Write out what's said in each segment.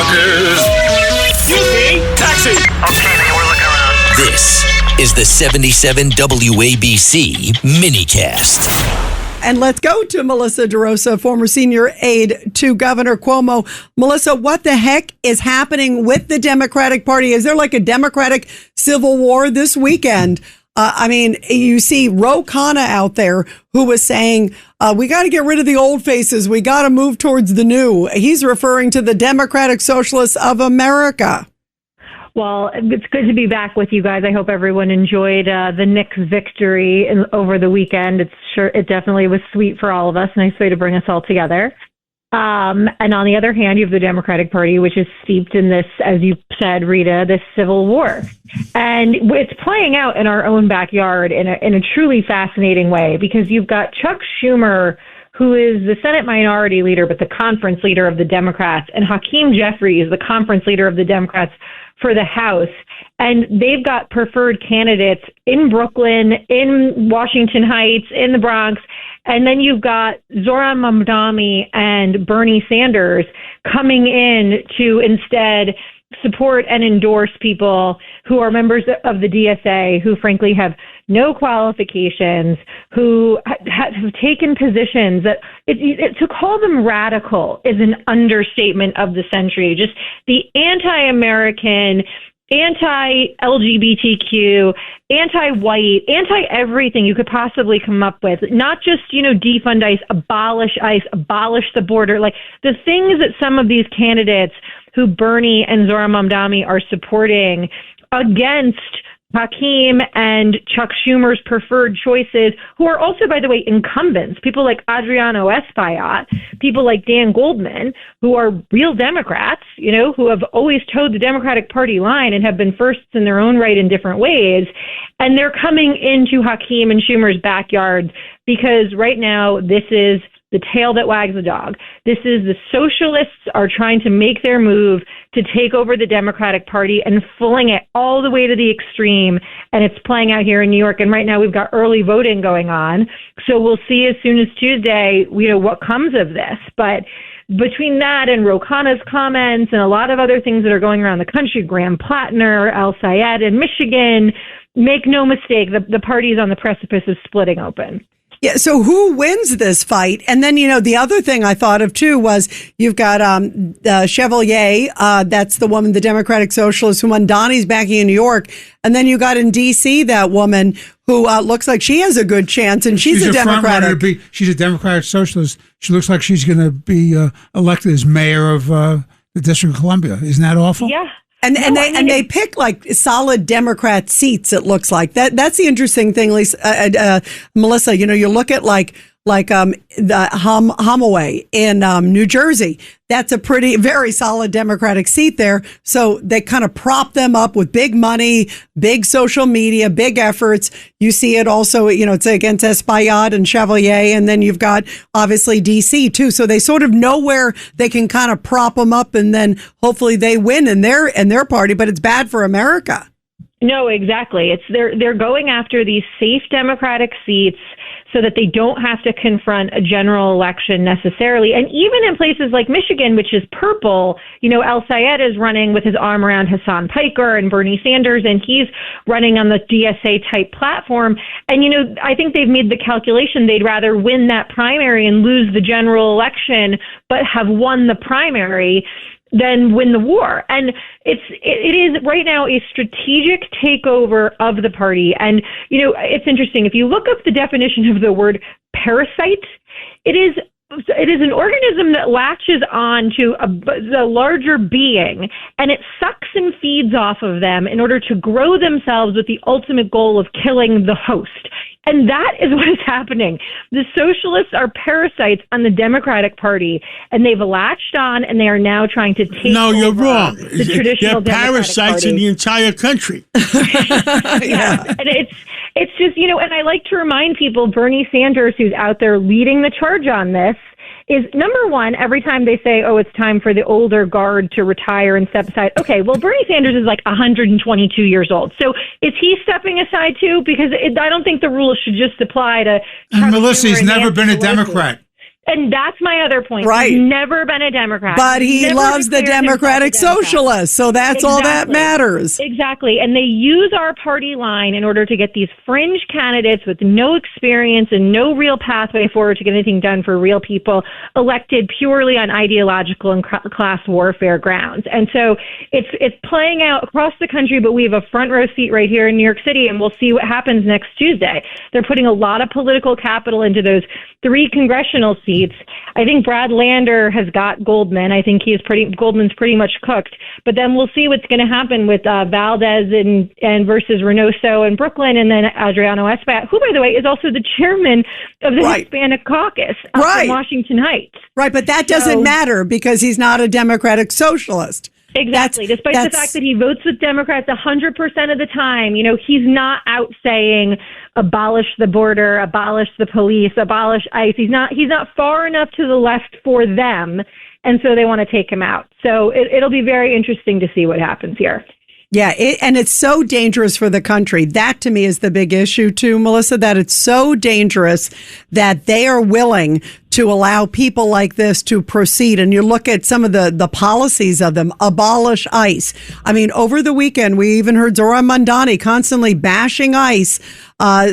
Truckers. Excuse me, taxi. Okay, man, we're looking around. This is the 77 WABC minicast. And let's go to Melissa DeRosa, former senior aide to Governor Cuomo. Melissa, what the heck is happening with the Democratic Party? Is there like a Democratic civil war this weekend? You see Ro Khanna out there who was saying, we got to get rid of the old faces. We got to move towards the new. He's referring to the Democratic Socialists of America. Well, it's good to be back with you guys. I hope everyone enjoyed the Knicks victory over the weekend. It definitely was sweet for all of us. Nice way to bring us all together. And on the other hand, you have the Democratic Party, which is steeped in this, as you said, Rita, this civil war. And it's playing out in our own backyard in a truly fascinating way, because you've got Chuck Schumer, who is the Senate Minority Leader, but the conference leader of the Democrats, and Hakeem Jeffries, the conference leader of the Democrats for the House. And they've got preferred candidates in Brooklyn, in Washington Heights, in the Bronx. And then you've got Zohran Mamdani and Bernie Sanders coming in to instead support and endorse people who are members of the DSA, who frankly have no qualifications, who have taken positions that to call them radical is an understatement of the century. Just the anti-American, anti-LGBTQ, anti-white, anti-everything you could possibly come up with. Not just, defund ICE, abolish the border. Like the things that some of these candidates who Bernie and Zohran Mamdani are supporting against Hakeem and Chuck Schumer's preferred choices, who are also, by the way, incumbents, people like Adriano Espaillat, people like Dan Goldman, who are real Democrats, who have always towed the Democratic Party line and have been firsts in their own right in different ways. And they're coming into Hakeem and Schumer's backyard because right now this is the tail that wags the dog. This is the socialists are trying to make their move to take over the Democratic Party and fooling it all the way to the extreme. And it's playing out here in New York. And right now we've got early voting going on. So we'll see as soon as Tuesday, what comes of this. But between that and Ro Khanna's comments and a lot of other things that are going around the country, Graham Plattner, Al Sayed in Michigan, make no mistake, the party is on the precipice of splitting open. Yeah. So who wins this fight? And then, the other thing I thought of, too, was you've got Chevalier. That's the woman, the Democratic Socialist, who Mamdani's backing in New York. And then you got in D.C. that woman who looks like she has a good chance. And she's a Democratic. She's a Democratic Socialist. She looks like she's going to be elected as mayor of the District of Columbia. Isn't that awful? Yeah. And they pick like solid Democrat seats. It looks like that's the interesting thing, Lisa, Melissa. You look at like the Hamaway in New Jersey. That's a very solid Democratic seat there. So they kind of prop them up with big money, big social media, big efforts. You see it also, it's against Espaillat and Chevalier. And then you've got obviously DC too. So they sort of know where they can kind of prop them up, and then hopefully they win in their party, but it's bad for America. No, exactly. They're going after these safe Democratic seats so that they don't have to confront a general election necessarily. And even in places like Michigan, which is purple, Al Sayed is running with his arm around Hassan Piker and Bernie Sanders, and he's running on the DSA type platform. And, I think they've made the calculation they'd rather win that primary and lose the general election, but have won the primary than win the war. And it is right now a strategic takeover of the party. And, it's interesting. If you look up the definition of the word parasite, it is an organism that latches on to the larger being, and it sucks and feeds off of them in order to grow themselves with the ultimate goal of killing the host. And that is what is happening. The socialists are parasites on the Democratic Party, and they've latched on, and they are now trying to take No, you're over wrong. The traditional They're parasites Democratic in the entire country. Yeah. And it's just, and I like to remind people, Bernie Sanders, who's out there leading the charge on this, is number one, every time they say, oh, it's time for the older guard to retire and step aside. Okay, well, Bernie Sanders is like 122 years old. So is he stepping aside too? Because I don't think the rules should just apply to... And Melissa, he's never been a Democrat. And that's my other point. Right. He's never been a Democrat. But he Never loves the declared himself Democratic a Democrat. Socialists, so that's all that matters. Exactly. And they use our party line in order to get these fringe candidates with no experience and no real pathway forward to get anything done for real people elected purely on ideological and class warfare grounds. And so it's playing out across the country, but we have a front row seat right here in New York City, and we'll see what happens next Tuesday. They're putting a lot of political capital into those 3 congressional seats. I think Brad Lander has got Goldman. I think Goldman's pretty much cooked. But then we'll see what's going to happen with Valdez and versus Reynoso in Brooklyn, and then Adriano Espaillat, who, by the way, is also the chairman of the Hispanic Caucus in Washington Heights. Right, but that doesn't matter because he's not a Democratic Socialist. Exactly. Despite the fact that he votes with Democrats 100% of the time, he's not out saying abolish the border, abolish the police, abolish ICE. He's not far enough to the left for them, and so they want to take him out. So it'll be very interesting to see what happens here. Yeah, and it's so dangerous for the country. That, to me, is the big issue, too, Melissa, that it's so dangerous that they are willing to allow people like this to proceed. And you look at some of the policies of them, abolish ICE. I mean, over the weekend, we even heard Zohran Mamdani constantly bashing ICE,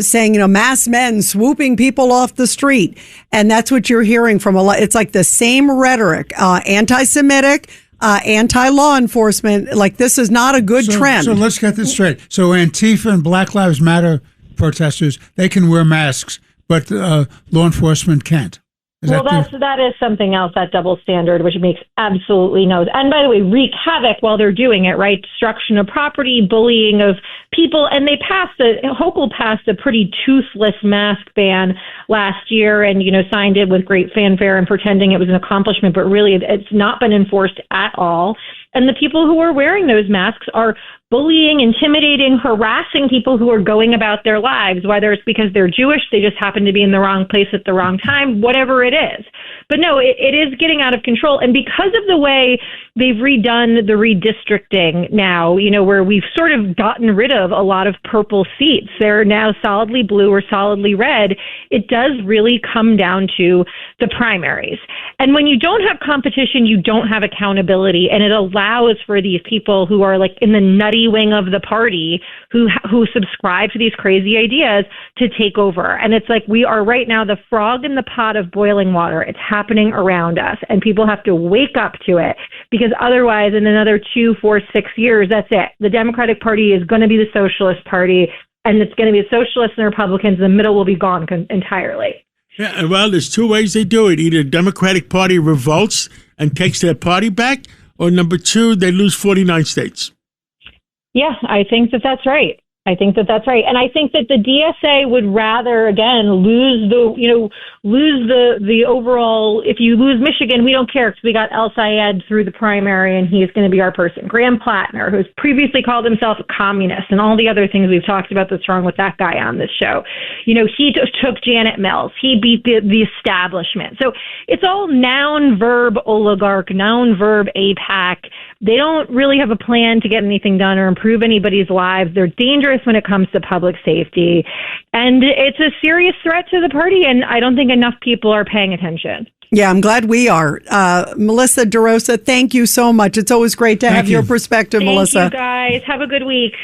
saying, mass men swooping people off the street. And that's what you're hearing from a lot. It's like the same rhetoric, anti-Semitic, anti-law enforcement. Like, this is not a good trend. So let's get this straight. So Antifa and Black Lives Matter protesters, they can wear masks, but law enforcement can't. That is something else, that double standard, which makes absolutely no sense. And by the way, wreak havoc while they're doing it, right? Destruction of property, bullying of people. And Hochul passed a pretty toothless mask ban last year and, signed it with great fanfare and pretending it was an accomplishment, but really it's not been enforced at all. And the people who are wearing those masks are bullying, intimidating, harassing people who are going about their lives, whether it's because they're Jewish, they just happen to be in the wrong place at the wrong time, whatever it is. But no, it is getting out of control. And because of the way they've redone the redistricting now, where we've sort of gotten rid of a lot of purple seats, they're now solidly blue or solidly red, it does really come down to the primaries. And when you don't have competition, you don't have accountability, and it allows for these people who are like in the nutty wing of the party who subscribe to these crazy ideas to take over. And it's like we are right now the frog in the pot of boiling water. It's happening around us, and people have to wake up to it, because otherwise in another 2, 4, 6 years, that's it. The Democratic Party is going to be the Socialist Party, and it's going to be the Socialists and Republicans. The middle will be gone entirely. Yeah, well, there's 2 ways they do it. Either the Democratic Party revolts and takes their party back, or number 2, they lose 49 states. Yeah, I think that's right. And I think that the DSA would rather, again, lose the overall. If you lose Michigan, we don't care because we got El Sayed through the primary, and he's going to be our person. Graham Plattner, who's previously called himself a communist, and all the other things we've talked about that's wrong with that guy on this show. He took Janet Mills. He beat the establishment. So it's all noun, verb, oligarch, noun, verb, APAC. They don't really have a plan to get anything done or improve anybody's lives. They're dangerous when it comes to public safety. And it's a serious threat to the party, and I don't think enough people are paying attention. Yeah, I'm glad we are. Melissa DeRosa, thank you so much. It's always great to have your perspective, Melissa. Thank you, guys. Have a good week.